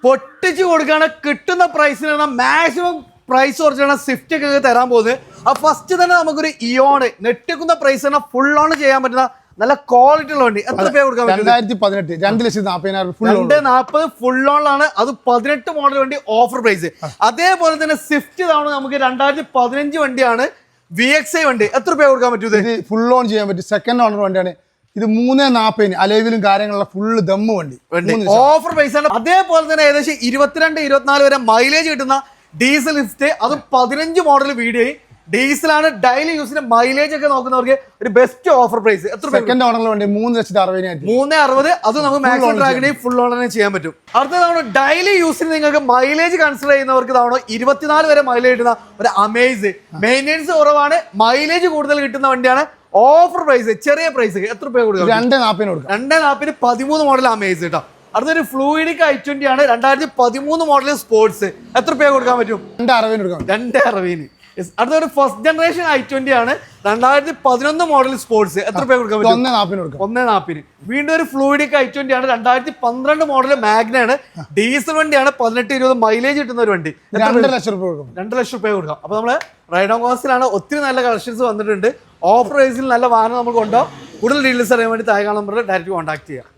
പൊട്ടിച്ച് കൊടുക്കുകയാണ് കിട്ടുന്ന പ്രൈസിനാണ് മാക്സിമം പ്രൈസ് കുറച്ചാണ് സ്വിഫ്റ്റ് ഒക്കെ തരാൻ പോകുന്നത്. ആ ഫസ്റ്റ് തന്നെ നമുക്കൊരു ഇയോണ് നെട്ടിക്കുന്ന പ്രൈസ് തന്നെ ഫുൾ ഓൺ ചെയ്യാൻ പറ്റുന്ന നല്ല ക്വാളിറ്റി ഉള്ള വണ്ടി. എത്ര രൂപ കൊടുക്കാൻ പറ്റും? 2018 2,40,000 ഫുൾ ഓണിലാണ്. അത് 18 മോഡൽ വണ്ടി ഓഫർ പ്രൈസ്. അതേപോലെ തന്നെ സ്വിഫ്റ്റ് തവണ നമുക്ക് 2015 വണ്ടിയാണ് VXI വണ്ടി. എത്ര രൂപ കൊടുക്കാൻ പറ്റും? ഇത് ഫുൾ ഓൺ ചെയ്യാൻ പറ്റും. സെക്കൻഡ് ഓണർ വണ്ടിയാണ് ഇത്. 3,40,000 അലവിലും കാര്യങ്ങളുള്ള ഫുള്ള് ദമ്മ് വണ്ടി ഓഫർ പ്രൈസ് ആണ്. അതേപോലെ തന്നെ ഏകദേശം 22-24 വരെ മൈലേജ് കിട്ടുന്ന ഡീസൽ ലിഫ്റ്റ്, അതും 15 മോഡൽ വീഡിയോ ഡീസലാണ്. ഡെയിലി യൂസിന് മൈലേജ് ഒക്കെ നോക്കുന്നവർക്ക് ഒരു ബെസ്റ്റ് ഓഫർ പ്രൈസ്. എത്ര സെക്കൻഡ് ഓണറിൽ വേണ്ടി 3,60,000. 3,60,000. അത് നമുക്ക് മാക്സിമം ട്രാക്കിനെയും ഫുൾ ഓണറിനെ ചെയ്യാൻ പറ്റും. അടുത്ത തവണ ഡെയിലി യൂസിന് നിങ്ങൾക്ക് മൈലേജ് കൺസിഡർ ചെയ്യുന്നവർക്ക് തവണ 24 വരെ മൈലേജ് കിട്ടുന്ന ഒരു അമേസ്. മെയിൻ്റെനൻസ് കുറവാണ്, മൈലേജ് കൂടുതൽ കിട്ടുന്ന വണ്ടിയാണ്. ഓഫർ പ്രൈസ് ചെറിയ പ്രൈസ്. എത്ര രൂപ കൊടുക്കാം? 2,40,000 കൊടുക്കാം. 2,40,000 13 മോഡൽ അമേസ് കേട്ടോ. അടുത്തൊരു ഫ്ലൂയിഡിക് i20 ആണ് 2013 മോഡൽ സ്പോർട്സ്. എത്ര രൂപ കൊടുക്കാൻ പറ്റും? 2,60,000 കൊടുക്കാം. 2,60,000. അടുത്തൊരു ഫസ്റ്റ് ജനറേഷൻ i20 ആണ് 2011 മോഡൽ സ്പോർട്സ്. എത്ര രൂപ കൊടുക്കാൻ പറ്റും? 1,40,000 കൊടുക്കാം. 1,40,000. വീണ്ടും ഒരു ഫ്ലൂയിഡിക് i20 ആണ് 2012 മോഡൽ മാഗ്നയാണ്. ഡീസൽ വണ്ടിയാണ്. 18-20 മൈലേജ് കിട്ടുന്ന ഒരു വണ്ടി. 2,00,000 രൂപ കൊടുക്കും. 2,00,000 രൂപ കൊടുക്കാം. അപ്പൊ നമ്മള് റൈഡ് ഓൺ കോസ്റ്റിലാണ് ഒത്തിരി നല്ല കളക്ഷൻസ് വന്നിട്ടുണ്ട്. ഓഫർ പ്രൈസിൽ നല്ല വാഹനം നമുക്ക് ഉണ്ടാവും. കൂടുതൽ ഡീറ്റെയിൽസ് അറിയാൻ വേണ്ടി താഴെ നമ്പറിൽ ഡയറക്റ്റ് കോൺടാക്ട് ചെയ്യാം.